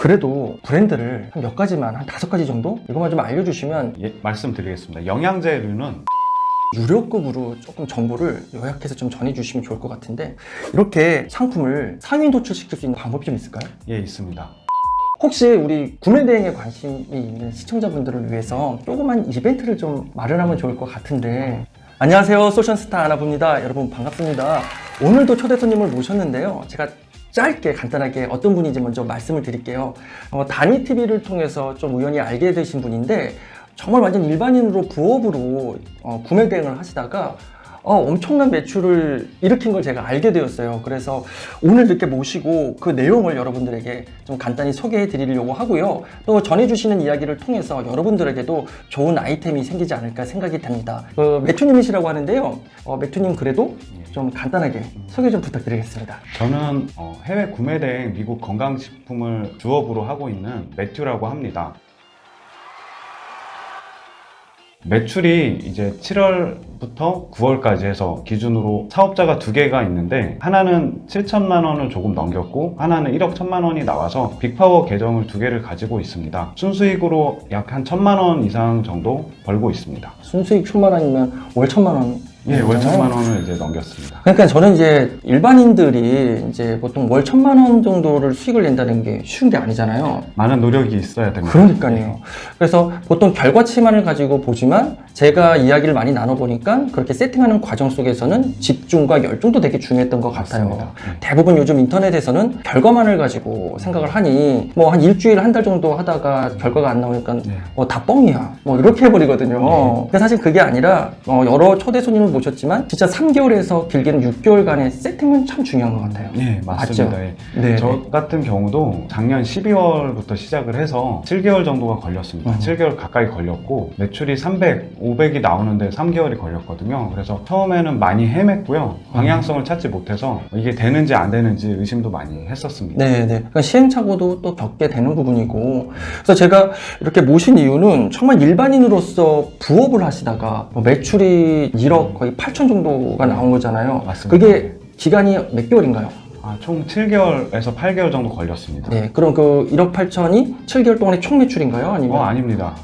그래도 브랜드를 한 몇 가지만, 한 5가지 정도? 이것만 좀 알려주시면 예, 말씀드리겠습니다. 영양제류는 유료급으로 조금 정보를 요약해서 좀 전해주시면 좋을 것 같은데, 이렇게 상품을 상위 노출시킬 수 있는 방법이 좀 있을까요? 예, 있습니다. 혹시 우리 구매 대행에 관심이 있는 시청자분들을 위해서 조그만 이벤트를 좀 마련하면 좋을 것 같은데. 안녕하세요, 소션스타 아나부입니다. 여러분 반갑습니다. 오늘도 초대 손님을 모셨는데요, 제가 짧게 간단하게 어떤 분인지 먼저 말씀을 드릴게요. 다니TV를 통해서 좀 우연히 알게 되신 분인데, 정말 완전 일반인으로 부업으로 구매 대행을 하시다가 엄청난 매출을 일으킨 걸 제가 알게 되었어요. 그래서 오늘 이렇게 모시고 그 내용을 여러분들에게 좀 간단히 소개해 드리려고 하고요. 또 전해주시는 이야기를 통해서 여러분들에게도 좋은 아이템이 생기지 않을까 생각이 됩니다. 매튜님이시라고 하는데요. 매튜님 그래도 좀 간단하게 소개 좀 부탁드리겠습니다. 저는 해외 구매 대행 미국 건강식품을 주업으로 하고 있는 매튜라고 합니다. 매출이 이제 7월부터 9월까지 해서 기준으로 사업자가 2개가 있는데, 하나는 7천만 원을 조금 넘겼고 하나는 1억 1천만 원이 나와서 빅파워 계정을 2개를 가지고 있습니다. 순수익으로 약 한 1천만 원 이상 정도 벌고 있습니다. 순수익 1천만 원이면 월 1천만 원. 예, 월 1천만 원을 이제 넘겼습니다. 그러니까 저는 이제 일반인들이 이제 보통 월 1천만 원 정도를 수익을 낸다는 게 쉬운 게 아니잖아요. 많은 노력이 있어야 됩니다. 그러니까요. 그래서 보통 결과치만을 가지고 보지만, 제가 이야기를 많이 나눠보니까 그렇게 세팅하는 과정 속에서는 집중과 열정도 되게 중요했던 것 같아요. 맞습니다. 대부분 요즘 인터넷에서는 결과만을 가지고 생각을 하니 뭐 한 일주일, 한 달 정도 하다가 결과가 안 나오니까 다 뻥이야, 뭐 이렇게 해버리거든요. 근데 사실 그게 아니라 여러 초대 손님을 모셨지만 진짜 3개월에서 길게는 6개월간의 세팅은 참 중요한 것 같아요. 네, 맞습니다. 맞죠? 예. 네. 저 같은 경우도 작년 12월부터 시작을 해서 7개월 정도가 걸렸습니다. 7개월 가까이 걸렸고, 매출이 300, 500이 나오는데 3개월이 걸렸거든요. 그래서 처음에는 많이 헤맸고요. 방향성을 찾지 못해서 이게 되는지 안 되는지 의심도 많이 했었습니다. 네네. 그러니까 시행착오도 또 겪게 되는 부분이고, 그래서 제가 이렇게 모신 이유는 정말 일반인으로서 부업을 하시다가 매출이 1억 거의 8천 정도가 나온 거잖아요. 맞습니다. 그게 기간이 몇 개월인가요? 총 7개월에서 8개월 정도 걸렸습니다. 네, 그럼 그 1억 8천이 7개월 동안의 총 매출인가요? 아니면? 아닙니다.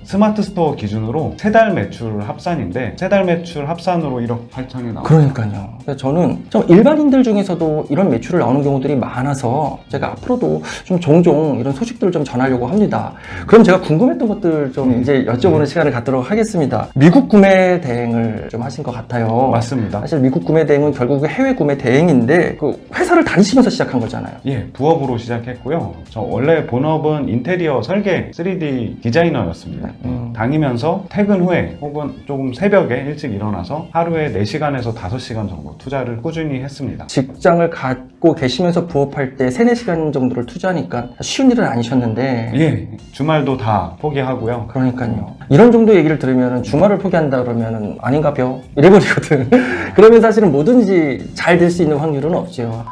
스마트 스토어 기준으로 3달 매출 합산인데, 3달 매출 합산으로 1억 8천이 나옵니다. 그러니까요. 그래서 저는 좀 일반인들 중에서도 이런 매출을 나오는 경우들이 많아서 제가 앞으로도 좀 종종 이런 소식들을 좀 전하려고 합니다. 그럼 제가 궁금했던 것들 좀 이제 여쭤보는 시간을 갖도록 하겠습니다. 미국 구매 대행을 좀 하신 것 같아요. 맞습니다. 사실 미국 구매 대행은 결국 해외 구매 대행인데, 그 회사를 다니시면서 시작한 거잖아요. 예, 부업으로 시작했고요. 저 원래 본업은 인테리어 설계 3D 디자이너였습니다. 다니면서 퇴근 후에 혹은 조금 새벽에 일찍 일어나서 하루에 4시간에서 5시간 정도 투자를 꾸준히 했습니다. 직장을 갖고 계시면서 부업할 때 3, 4시간 정도를 투자하니까 쉬운 일은 아니셨는데. 예, 주말도 다 포기하고요. 그러니까요. 이런 정도 얘기를 들으면 주말을 포기한다 그러면 아닌가벼 이래버리거든. 그러면 사실은 뭐든지 잘 될 수 있는 확률은 없죠.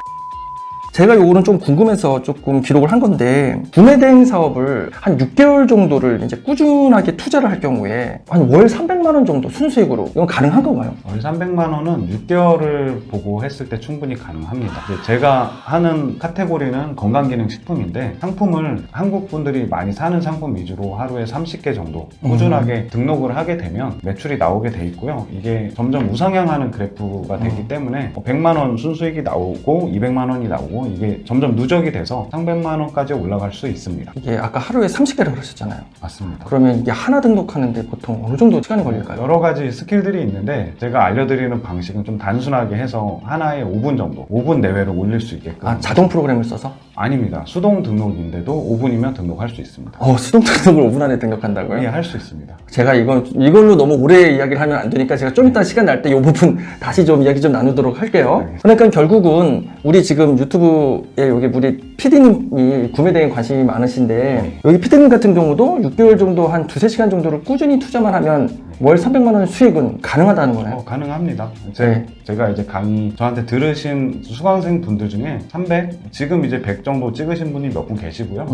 제가 요거는 좀 궁금해서 조금 기록을 한 건데, 구매 대행 사업을 한 6개월 정도를 이제 꾸준하게 투자를 할 경우에 한 월 300만 원 정도 순수익으로, 이건 가능한 건가요? 월 300만 원은 6개월을 보고 했을 때 충분히 가능합니다. 이제 제가 하는 카테고리는 건강기능식품인데, 상품을 한국 분들이 많이 사는 상품 위주로 하루에 30개 정도 꾸준하게 등록을 하게 되면 매출이 나오게 돼 있고요. 이게 점점 우상향하는 그래프가 되기 때문에 100만 원 순수익이 나오고 200만 원이 나오고, 이게 점점 누적이 돼서 300만 원까지 올라갈 수 있습니다. 이게 아까 하루에 30개를 그러셨잖아요. 맞습니다. 그러면 이게 하나 등록하는데 보통 어느 정도 시간이 걸릴까요? 여러 가지 스킬들이 있는데, 제가 알려드리는 방식은 좀 단순하게 해서 하나에 5분 정도, 5분 내외로 올릴 수 있게끔. 자동 프로그램을 써서? 아닙니다. 수동 등록인데도 5분이면 등록할 수 있습니다. 수동 등록을 5분 안에 등록한다고요? 예, 할 수 있습니다. 제가 이걸로 너무 오래 이야기를 하면 안 되니까 제가 좀 이따 시간 날 때 이 부분 다시 좀 이야기 좀 나누도록 할게요. 그러니까 결국은 우리 지금 유튜브에 여기 우리 PD님이 구매 대행 관심이 많으신데, 여기 PD님 같은 경우도 6개월 정도 한 2-3시간 정도를 꾸준히 투자만 하면 월 300만 원 수익은 가능하다는 거네요. 가능합니다. 네. 제가 이제 강의 저한테 들으신 수강생 분들 중에 300, 지금 이제 100 정도 찍으신 분이 몇 분 계시고요.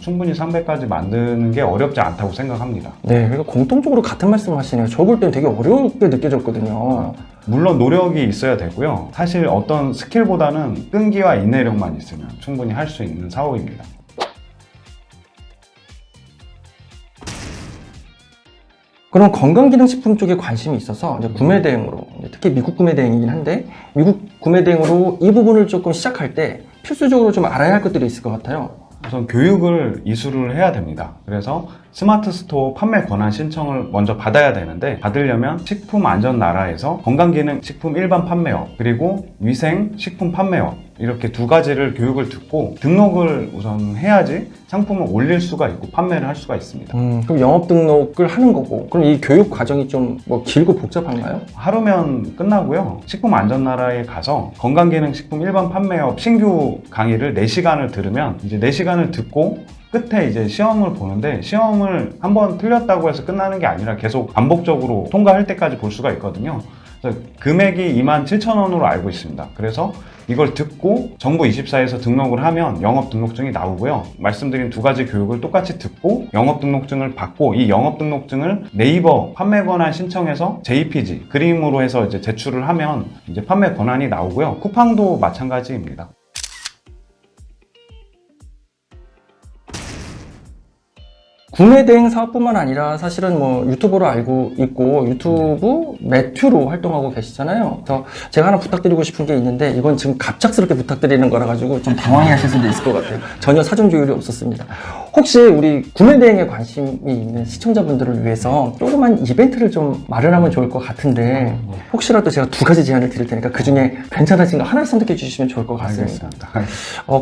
충분히 300까지 만드는 게 어렵지 않다고 생각합니다. 네, 그러니까 공통적으로 같은 말씀을 하시네요. 저 볼 때는 되게 어렵게 느껴졌거든요. 물론 노력이 있어야 되고요. 사실 어떤 스킬보다는 끈기와 인내력만 있으면 충분히 할 수 있는 사업입니다. 그럼 건강기능식품 쪽에 관심이 있어서 이제 구매 대행으로, 특히 미국 구매 대행이긴 한데, 미국 구매 대행으로 이 부분을 조금 시작할 때 필수적으로 좀 알아야 할 것들이 있을 것 같아요. 우선 교육을 이수를 해야 됩니다. 그래서 스마트 스토어 판매 권한 신청을 먼저 받아야 되는데, 받으려면 식품안전나라에서 건강기능식품 일반 판매업, 그리고 위생식품 판매업, 이렇게 두 가지를 교육을 듣고 등록을 우선 해야지 상품을 올릴 수가 있고 판매를 할 수가 있습니다. 그럼 영업 등록을 하는 거고, 그럼 이 교육 과정이 좀 뭐 길고 복잡한가요? 하루면 끝나고요. 식품안전나라에 가서 건강기능식품 일반 판매업 신규 강의를 4시간을 들으면, 이제 4시간을 듣고 끝에 이제 시험을 보는데, 시험을 한번 틀렸다고 해서 끝나는 게 아니라 계속 반복적으로 통과할 때까지 볼 수가 있거든요. 그래서 금액이 27,000원으로 알고 있습니다. 그래서 이걸 듣고 정부24에서 등록을 하면 영업 등록증이 나오고요. 말씀드린 두 가지 교육을 똑같이 듣고 영업 등록증을 받고, 이 영업 등록증을 네이버 판매 권한 신청해서 JPG 그림으로 해서 이제 제출을 하면 이제 판매 권한이 나오고요. 쿠팡도 마찬가지입니다. 구매 대행 사업뿐만 아니라 사실은 뭐 유튜버로 알고 있고 유튜브 매튜로 활동하고 계시잖아요. 그래서 제가 하나 부탁드리고 싶은 게 있는데, 이건 지금 갑작스럽게 부탁드리는 거라 가지고 좀 당황해 하실 수도 있을 것 같아요. 전혀 사전 조율이 없었습니다. 혹시 우리 구매 대행에 관심이 있는 시청자분들을 위해서 조그만 이벤트를 좀 마련하면 좋을 것 같은데, 혹시라도 제가 두 가지 제안을 드릴 테니까 그 중에 괜찮으신 거 하나 선택해 주시면 좋을 것 같습니다.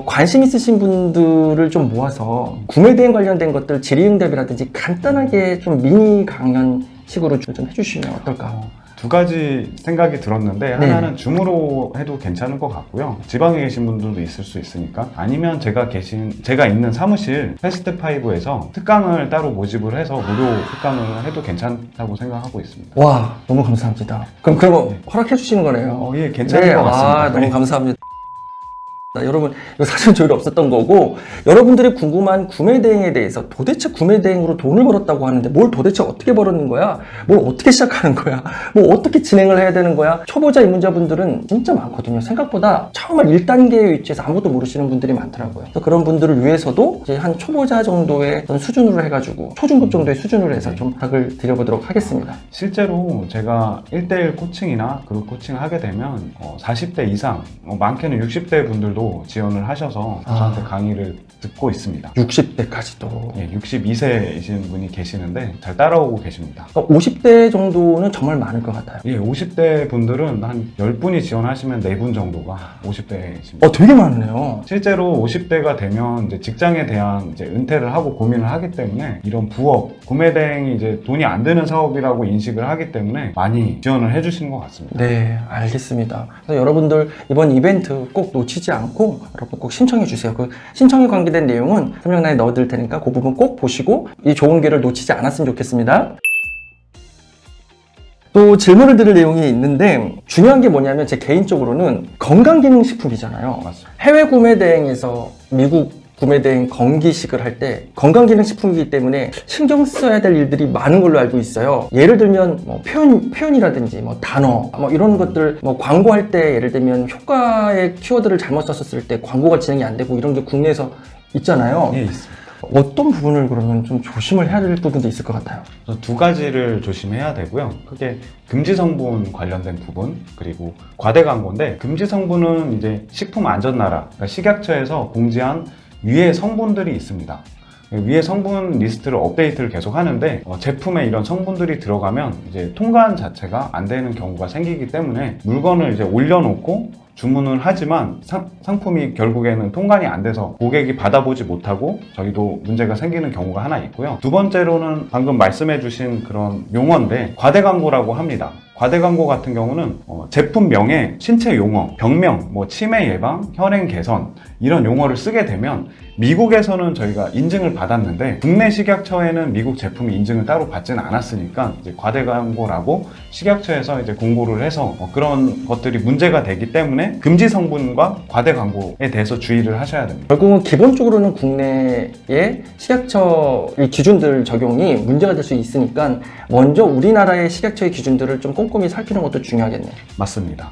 관심 있으신 분들을 좀 모아서 구매 대행 관련된 것들 질의응답이라든지 간단하게 좀 미니 강연식으로 좀 해주시면 어떨까? 두 가지 생각이 들었는데, 하나는 줌으로 해도 괜찮을 것 같고요. 지방에 계신 분들도 있을 수 있으니까, 아니면 제가 있는 사무실 패스트5에서 특강을 따로 모집을 해서 무료 특강을 해도 괜찮다고 생각하고 있습니다. 와, 너무 감사합니다. 그럼 허락해 주시는 거네요. 예, 괜찮을 것 같습니다. 너무 감사합니다. 여러분, 이거 사전 조율이 없었던 거고, 여러분들이 궁금한 구매 대행에 대해서 도대체 구매 대행으로 돈을 벌었다고 하는데 뭘 도대체 어떻게 벌었는 거야? 뭘 어떻게 시작하는 거야? 뭐 어떻게 진행을 해야 되는 거야? 초보자 입문자분들은 진짜 많거든요. 생각보다 정말 1단계의 위치에서 아무것도 모르시는 분들이 많더라고요. 그래서 그런 분들을 위해서도 이제 한 초보자 정도의 어떤 수준으로 해가지고 초중급 정도의 수준으로 해서 좀 부탁을 드려보도록 하겠습니다. 실제로 제가 1대1 코칭이나 그룹 코칭을 하게 되면 40대 이상, 많게는 60대 분들도 지원을 하셔서 저한테 강의를 듣고 있습니다. 60대까지도. 예, 62세이신 분이 계시는데 잘 따라오고 계십니다. 50대 정도는 정말 많을 것 같아요. 예, 50대 분들은 한 10분이 지원하시면 4분 정도가 50대이십니다. 되게 많네요. 실제로 50대가 되면 이제 직장에 대한 이제 은퇴를 하고 고민을 하기 때문에, 이런 부업, 구매 대행이 이제 돈이 안 드는 사업이라고 인식을 하기 때문에 많이 지원을 해주신 것 같습니다. 네, 알겠습니다. 그래서 여러분들 이번 이벤트 꼭 놓치지 않고 여러분 꼭 신청해 주세요. 그 신청에 관계된 내용은 설명란에 넣어드릴 테니까 그 부분 꼭 보시고 이 좋은 기회를 놓치지 않았으면 좋겠습니다. 또 질문을 드릴 내용이 있는데, 중요한 게 뭐냐면 제 개인적으로는 건강기능식품이잖아요. 맞습니다. 해외 구매 대행에서 미국 구매 대행 건기식을 할 때 건강기능식품이기 때문에 신경 써야 될 일들이 많은 걸로 알고 있어요. 예를 들면 뭐 표현이라든지 뭐 단어 뭐 이런 것들, 뭐 광고할 때 예를 들면 효과의 키워드를 잘못 썼을 때 광고가 진행이 안 되고 이런 게 국내에서 있잖아요. 예, 있습니다. 어떤 부분을 그러면 좀 조심을 해야 될 부분도 있을 것 같아요. 그래서 두 가지를 조심해야 되고요. 크게 금지 성분 관련된 부분, 그리고 과대 광고인데, 금지 성분은 이제 식품안전나라, 그러니까 식약처에서 공지한 위에 성분들이 있습니다. 위에 성분 리스트를 업데이트를 계속 하는데, 제품에 이런 성분들이 들어가면 이제 통관 자체가 안 되는 경우가 생기기 때문에, 물건을 이제 올려놓고 주문을 하지만 상품이 결국에는 통관이 안 돼서 고객이 받아보지 못하고 저희도 문제가 생기는 경우가 하나 있고요. 두 번째로는 방금 말씀해 주신 그런 용어인데, 과대 광고라고 합니다. 과대 광고 같은 경우는 제품명에 신체 용어, 병명, 뭐 치매 예방, 혈행 개선 이런 용어를 쓰게 되면, 미국에서는 저희가 인증을 받았는데 국내 식약처에는 미국 제품이 인증을 따로 받지는 않았으니까 이제 과대 광고라고 식약처에서 이제 공고를 해서 그런 것들이 문제가 되기 때문에 금지 성분과 과대 광고에 대해서 주의를 하셔야 됩니다. 결국은 기본적으로는 국내의 식약처 기준들 적용이 문제가 될 수 있으니까 먼저 우리나라의 식약처의 기준들을 좀 꼼꼼히 살피는 것도 중요하겠네요. 맞습니다.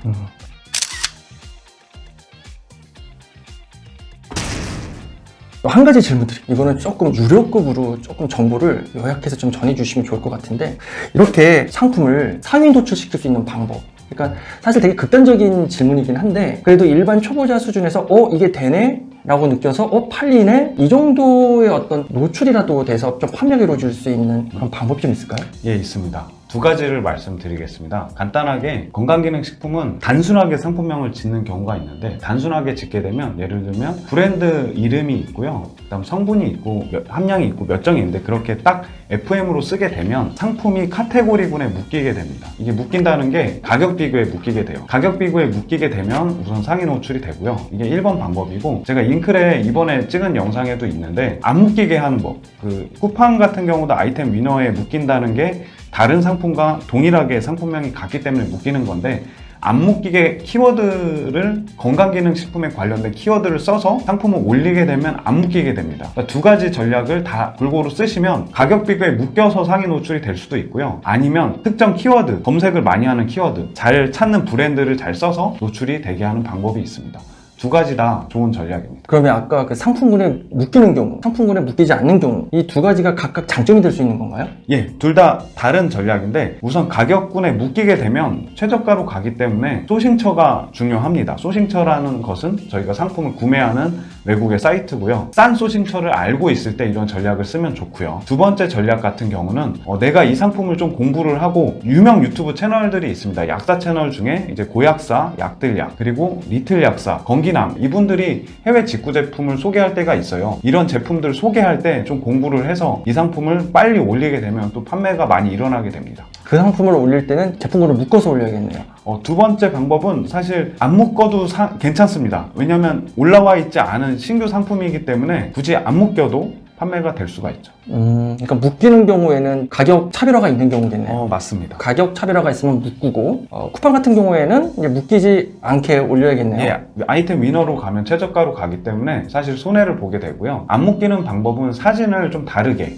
한 가지 질문 드릴게요. 이거는 조금 유료급으로 조금 정보를 요약해서 좀 전해주시면 좋을 것 같은데, 이렇게 상품을 상위 노출시킬 수 있는 방법. 그러니까 사실 되게 극단적인 질문이긴 한데, 그래도 일반 초보자 수준에서 이게 되네? 라고 느껴서 팔리네? 이 정도의 어떤 노출이라도 돼서 좀 판매가 이루어질 수 있는 그런 방법이 좀 있을까요? 예, 있습니다. 두 가지를 말씀드리겠습니다. 간단하게 건강기능식품은 단순하게 상품명을 짓는 경우가 있는데, 단순하게 짓게 되면 예를 들면 브랜드 이름이 있고요, 그다음 성분이 있고 함량이 있고 몇 정이 있는데 그렇게 딱 FM으로 쓰게 되면 상품이 카테고리군에 묶이게 됩니다. 이게 묶인다는 게 가격 비교에 묶이게 돼요. 가격 비교에 묶이게 되면 우선 상위 노출이 되고요. 이게 1번 방법이고, 제가 잉클에 이번에 찍은 영상에도 있는데 안 묶이게 하는 법, 그 쿠팡 같은 경우도 아이템 위너에 묶인다는 게 다른 상품과 동일하게 상품명이 같기 때문에 묶이는 건데, 안 묶이게 키워드를 건강기능식품에 관련된 키워드를 써서 상품을 올리게 되면 안 묶이게 됩니다. 그러니까 두 가지 전략을 다 골고루 쓰시면 가격 비교에 묶여서 상위 노출이 될 수도 있고요, 아니면 특정 키워드, 검색을 많이 하는 키워드, 잘 찾는 브랜드를 잘 써서 노출이 되게 하는 방법이 있습니다. 두 가지 다 좋은 전략입니다. 그러면 아까 그 상품군에 묶이는 경우, 상품군에 묶이지 않는 경우, 이 두 가지가 각각 장점이 될 수 있는 건가요? 예, 둘 다 다른 전략인데, 우선 가격군에 묶이게 되면 최저가로 가기 때문에 소싱처가 중요합니다. 소싱처라는 것은 저희가 상품을 구매하는 외국의 사이트고요. 싼 소싱처를 알고 있을 때 이런 전략을 쓰면 좋고요. 두 번째 전략 같은 경우는 내가 이 상품을 좀 공부를 하고, 유명 유튜브 채널들이 있습니다. 약사 채널 중에 이제 고약사, 약들약, 그리고 리틀 약사, 건기남, 이분들이 해외 직구 제품을 소개할 때가 있어요. 이런 제품들 소개할 때 좀 공부를 해서 이 상품을 빨리 올리게 되면 또 판매가 많이 일어나게 됩니다. 그 상품을 올릴 때는 제품군을 묶어서 올려야겠네요. 두 번째 방법은 사실 안 묶어도 괜찮습니다. 왜냐하면 올라와 있지 않은 신규 상품이기 때문에 굳이 안 묶여도 판매가 될 수가 있죠. 그러니까 묶이는 경우에는 가격 차별화가 있는 경우겠네요. 맞습니다. 가격 차별화가 있으면 묶고, 쿠팡 같은 경우에는 이제 묶이지 않게 올려야겠네요. 예, 아이템 위너로 가면 최저가로 가기 때문에 사실 손해를 보게 되고요. 안 묶이는 방법은 사진을 좀 다르게,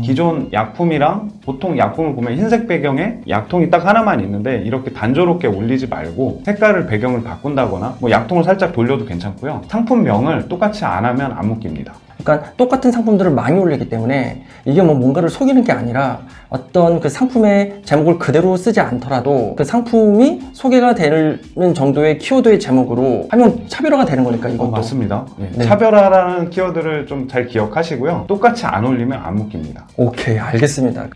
기존 약품이랑, 보통 약품을 보면 흰색 배경에 약통이 딱 하나만 있는데 이렇게 단조롭게 올리지 말고 색깔을 배경을 바꾼다거나 뭐 약통을 살짝 돌려도 괜찮고요. 상품명을 똑같이 안 하면 안 묶입니다. 그러니까 똑같은 상품들을 많이 올리기 때문에 이게 뭐 뭔가를 속이는 게 아니라 어떤 그 상품의 제목을 그대로 쓰지 않더라도 그 상품이 소개가 되는 정도의 키워드의 제목으로 하면 차별화가 되는 거니까, 이것도. 맞습니다. 예. 네. 차별화라는 키워드를 좀 잘 기억하시고요. 똑같이 안 올리면 안 묶입니다. 오케이, 알겠습니다.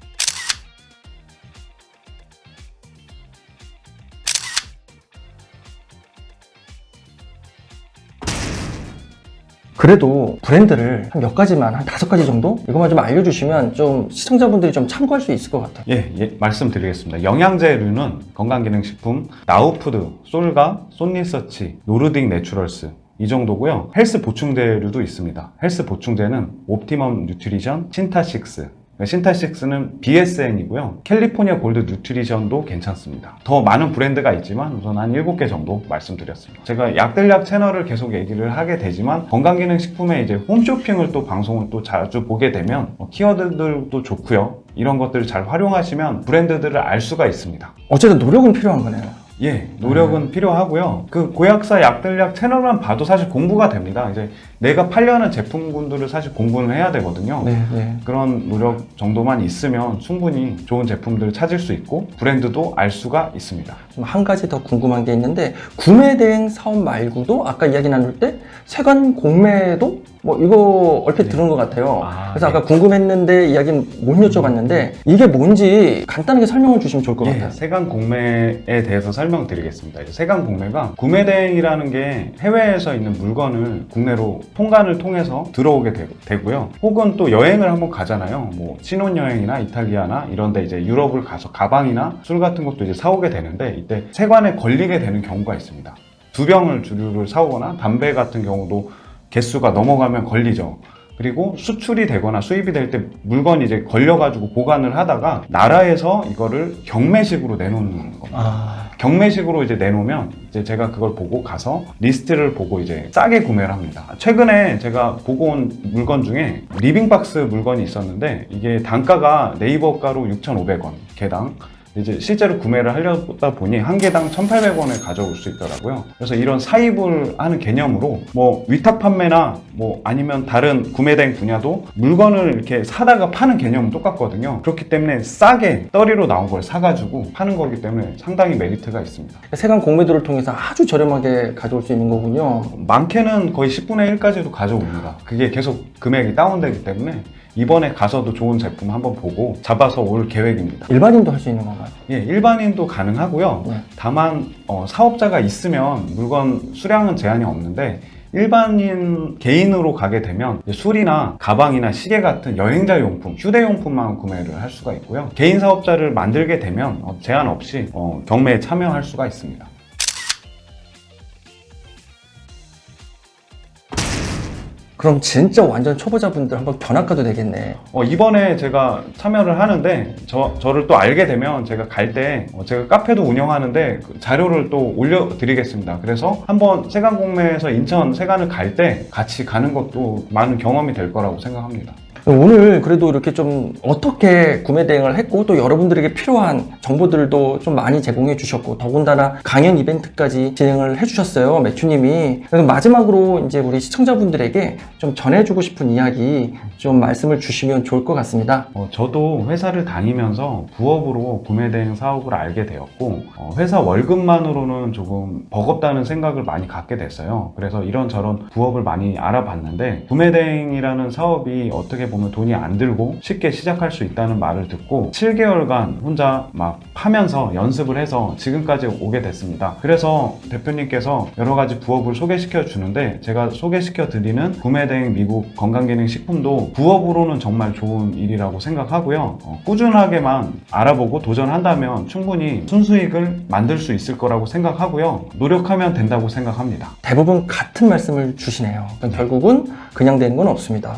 그래도 브랜드를 한 몇 가지만, 한 5가지 정도? 이것만 좀 알려주시면 좀 시청자분들이 좀 참고할 수 있을 것 같아요. 예, 말씀드리겠습니다. 영양제류는 건강기능식품, 나우푸드, 솔가, 쏜리서치, 노르딕 내추럴스, 이 정도고요. 헬스 보충제류도 있습니다. 헬스 보충제는 옵티멈 뉴트리션, 신타식스, 신타식스는 BSN이고요. 캘리포니아 골드 뉴트리션도 괜찮습니다. 더 많은 브랜드가 있지만 우선 한 7개 정도 말씀드렸습니다. 제가 약들약 채널을 계속 얘기를 하게 되지만 건강기능식품의 이제 홈쇼핑을 또 방송을 또 자주 보게 되면 키워드들도 좋고요. 이런 것들을 잘 활용하시면 브랜드들을 알 수가 있습니다. 어쨌든 노력은 필요한 거네요. 예, 노력은 필요하고요. 그 고약사 약들약 채널만 봐도 사실 공부가 됩니다. 이제 내가 팔려는 제품군들을 사실 공부는 해야 되거든요. 네. 그런 노력 정도만 있으면 충분히 좋은 제품들을 찾을 수 있고 브랜드도 알 수가 있습니다. 좀 한 가지 더 궁금한 게 있는데, 구매 대행 사업 말고도 아까 이야기 나눌 때 세관 공매도 뭐 이거 얼핏 들은 것 같아요. 그래서 아까 궁금했는데 이야기는 못 여쭤봤는데 이게 뭔지 간단하게 설명을 주시면 좋을 것 같아요. 세관 공매에 대해서 설명드리겠습니다. 세관 공매가 구매 대행이라는 게 해외에서 있는 물건을 국내로 통관을 통해서 들어오게 되고요. 혹은 또 여행을 한번 가잖아요. 뭐 신혼여행이나 이탈리아나 이런데 이제 유럽을 가서 가방이나 술 같은 것도 이제 사오게 되는데, 이때 세관에 걸리게 되는 경우가 있습니다. 2병을 주류를 사오거나 담배 같은 경우도 개수가 넘어가면 걸리죠. 그리고 수출이 되거나 수입이 될 때 물건이 이제 걸려가지고 보관을 하다가 나라에서 이거를 경매식으로 내놓는 겁니다. 경매식으로 이제 내놓으면 이제 제가 그걸 보고 가서 리스트를 보고 이제 싸게 구매를 합니다. 최근에 제가 보고 온 물건 중에 리빙박스 물건이 있었는데 이게 단가가 네이버가로 6,500원 개당, 이제 실제로 구매를 하려다 보니 한 개당 1,800원에 가져올 수 있더라고요. 그래서 이런 사입을 하는 개념으로 뭐 위탁 판매나 뭐 아니면 다른 구매대행 분야도 물건을 이렇게 사다가 파는 개념은 똑같거든요. 그렇기 때문에 싸게 떨이로 나온 걸 사가지고 파는 거기 때문에 상당히 메리트가 있습니다. 세관 공매도를 통해서 아주 저렴하게 가져올 수 있는 거군요. 많게는 거의 10분의 1까지도 가져옵니다. 그게 계속 금액이 다운되기 때문에 이번에 가서도 좋은 제품 한번 보고 잡아서 올 계획입니다. 일반인도 할 수 있는 건가요? 예, 일반인도 가능하고요. 네. 다만 사업자가 있으면 물건 수량은 제한이 없는데 일반인 개인으로 가게 되면 술이나 가방이나 시계 같은 여행자 용품, 휴대용품만 구매를 할 수가 있고요. 개인 사업자를 만들게 되면 제한 없이 경매에 참여할 수가 있습니다. 그럼 진짜 완전 초보자분들 한번 견학가도 되겠네. 이번에 제가 참여를 하는데 저를 또 알게 되면 제가 갈 때 제가 카페도 운영하는데 그 자료를 또 올려드리겠습니다. 그래서 한번 세관공매에서 인천 세관을 갈 때 같이 가는 것도 많은 경험이 될 거라고 생각합니다. 오늘 그래도 이렇게 좀 어떻게 구매 대행을 했고 또 여러분들에게 필요한 정보들도 좀 많이 제공해 주셨고 더군다나 강연 이벤트까지 진행을 해 주셨어요, 매튜님이. 그래서 마지막으로 이제 우리 시청자분들에게 좀 전해주고 싶은 이야기 좀 말씀을 주시면 좋을 것 같습니다. 저도 회사를 다니면서 부업으로 구매 대행 사업을 알게 되었고 회사 월급만으로는 조금 버겁다는 생각을 많이 갖게 됐어요. 그래서 이런저런 부업을 많이 알아봤는데 구매 대행이라는 사업이 어떻게 보면 돈이 안 들고 쉽게 시작할 수 있다는 말을 듣고 7개월간 혼자 막 파면서 연습을 해서 지금까지 오게 됐습니다. 그래서 대표님께서 여러 가지 부업을 소개시켜 주는데 제가 소개시켜 드리는 구매대행 미국 건강기능식품도 부업으로는 정말 좋은 일이라고 생각하고요. 꾸준하게만 알아보고 도전한다면 충분히 순수익을 만들 수 있을 거라고 생각하고요. 노력하면 된다고 생각합니다. 대부분 같은 말씀을 주시네요. 그러니까 결국은 그냥 되는 건 없습니다.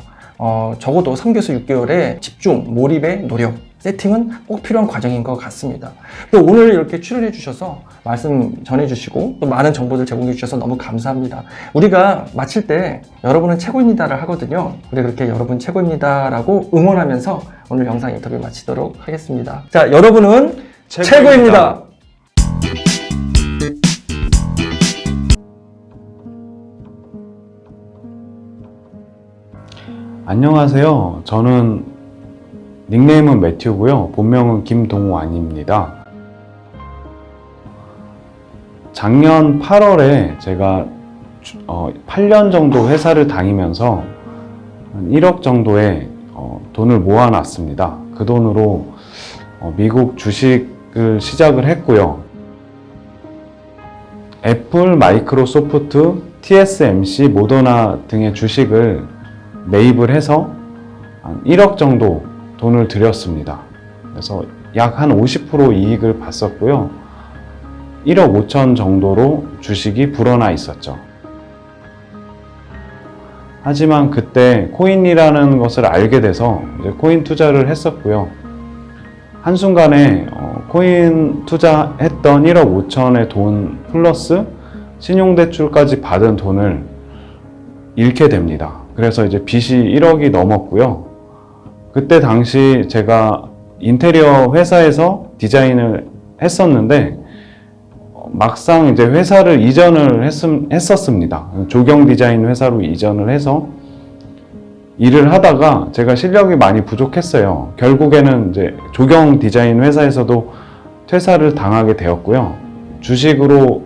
적어도 3개에서 6개월의 집중, 몰입의 노력, 세팅은 꼭 필요한 과정인 것 같습니다. 또 오늘 이렇게 출연해 주셔서 말씀 전해 주시고 또 많은 정보들 제공해 주셔서 너무 감사합니다. 우리가 마칠 때 여러분은 최고입니다를 하거든요. 우리 그렇게 여러분 최고입니다라고 응원하면서 오늘 영상 인터뷰 마치도록 하겠습니다. 자, 여러분은 최고입니다. 안녕하세요. 저는 닉네임은 매튜고요. 본명은 김동완입니다. 작년 8월에 제가 8년 정도 회사를 다니면서 한 1억 정도의 돈을 모아놨습니다. 그 돈으로 미국 주식을 시작을 했고요. 애플, 마이크로소프트, TSMC, 모더나 등의 주식을 매입을 해서 한 1억 정도 돈을 들였습니다. 그래서 약 한 50% 이익을 봤었고요. 1억 5천 정도로 주식이 불어나 있었죠. 하지만 그때 코인이라는 것을 알게 돼서 이제 코인 투자를 했었고요. 한순간에 코인 투자했던 1억 5천의 돈 플러스 신용대출까지 받은 돈을 잃게 됩니다. 그래서 이제 빚이 1억이 넘었고요. 그때 당시 제가 인테리어 회사에서 디자인을 했었는데 막상 이제 회사를 이전을 했었습니다. 조경 디자인 회사로 이전을 해서 일을 하다가 제가 실력이 많이 부족했어요. 결국에는 이제 조경 디자인 회사에서도 퇴사를 당하게 되었고요. 주식으로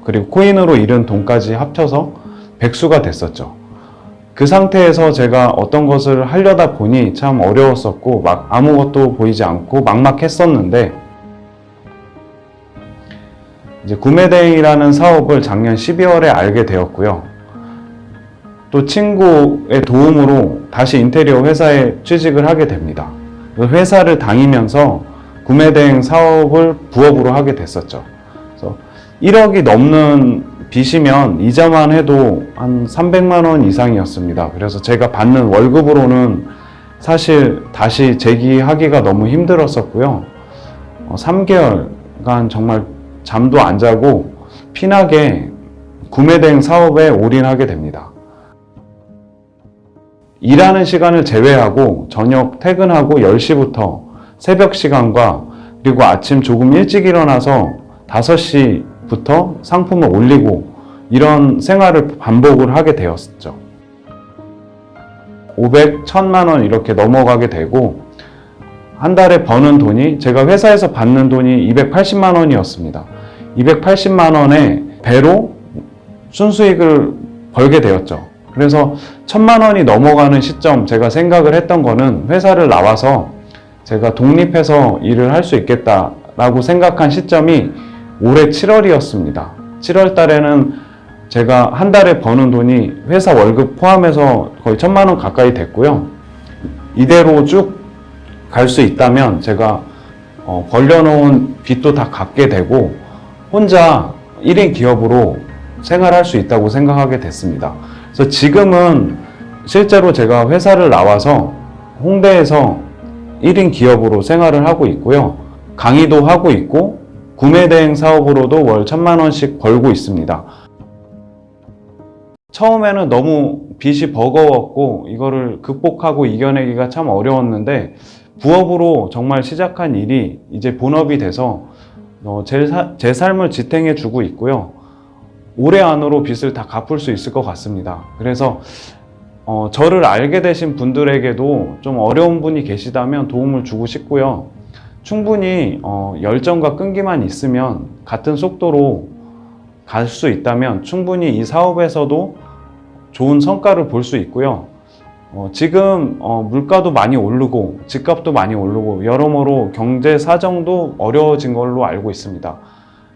그리고 코인으로 잃은 돈까지 합쳐서 백수가 됐었죠. 그 상태에서 제가 어떤 것을 하려다 보니 참 어려웠었고 막 아무것도 보이지 않고 막막했었는데 이제 구매대행이라는 사업을 작년 12월에 알게 되었고요. 또 친구의 도움으로 다시 인테리어 회사에 취직을 하게 됩니다. 회사를 다니면서 구매대행 사업을 부업으로 하게 됐었죠. 그래서 1억이 넘는 빚이면 이자만 해도 한 300만 원 이상이었습니다. 그래서 제가 받는 월급으로는 사실 다시 재기하기가 너무 힘들었었고요. 3개월간 정말 잠도 안 자고 피나게 구매대행 사업에 올인하게 됩니다. 일하는 시간을 제외하고 저녁 퇴근하고 10시부터 새벽 시간과 그리고 아침 조금 일찍 일어나서 5시부터 상품을 올리고 이런 생활을 반복을 하게 되었죠. 500, 1000만 원 이렇게 넘어가게 되고 한 달에 버는 돈이 제가 회사에서 받는 돈이 280만 원이었습니다. 280만 원에 배로 순수익을 벌게 되었죠. 그래서 1000만 원이 넘어가는 시점 제가 생각을 했던 거는 회사를 나와서 제가 독립해서 일을 할 수 있겠다라고 생각한 시점이 올해 7월이었습니다. 7월 달에는 제가 한 달에 버는 돈이 회사 월급 포함해서 거의 1000만 원 가까이 됐고요. 이대로 쭉 갈 수 있다면 제가 벌려놓은 빚도 다 갚게 되고 혼자 1인 기업으로 생활할 수 있다고 생각하게 됐습니다. 그래서 지금은 실제로 제가 회사를 나와서 홍대에서 1인 기업으로 생활을 하고 있고요. 강의도 하고 있고 구매 대행 사업으로도 월 1000만 원씩 벌고 있습니다. 처음에는 너무 빚이 버거웠고 이거를 극복하고 이겨내기가 참 어려웠는데 부업으로 정말 시작한 일이 이제 본업이 돼서 제 삶을 지탱해 주고 있고요. 올해 안으로 빚을 다 갚을 수 있을 것 같습니다. 그래서 저를 알게 되신 분들에게도 좀 어려운 분이 계시다면 도움을 주고 싶고요. 충분히 열정과 끈기만 있으면 같은 속도로 갈 수 있다면 충분히 이 사업에서도 좋은 성과를 볼 수 있고요. 지금 물가도 많이 오르고 집값도 많이 오르고 여러모로 경제 사정도 어려워진 걸로 알고 있습니다.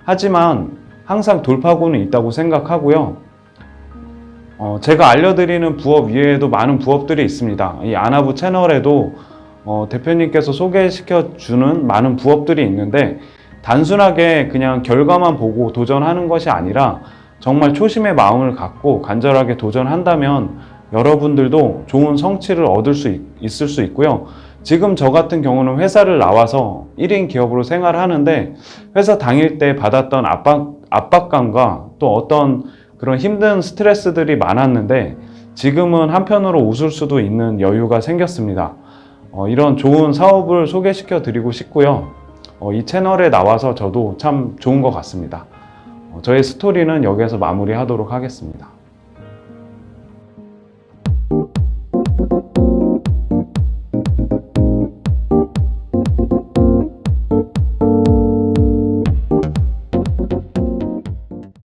하지만 항상 돌파구는 있다고 생각하고요. 제가 알려드리는 부업 이외에도 많은 부업들이 있습니다. 이 아나부 채널에도 대표님께서 소개시켜 주는 많은 부업들이 있는데 단순하게 그냥 결과만 보고 도전하는 것이 아니라 정말 초심의 마음을 갖고 간절하게 도전한다면 여러분들도 좋은 성취를 얻을 수 있을 수 있고요. 지금 저 같은 경우는 회사를 나와서 1인 기업으로 생활하는데 회사 다닐 때 받았던 압박감과 또 어떤 그런 힘든 스트레스들이 많았는데 지금은 한편으로 웃을 수도 있는 여유가 생겼습니다. 이런 좋은 사업을 소개시켜 드리고 싶고요. 이 채널에 나와서 저도 참 좋은 것 같습니다. 저의 스토리는 여기에서 마무리하도록 하겠습니다.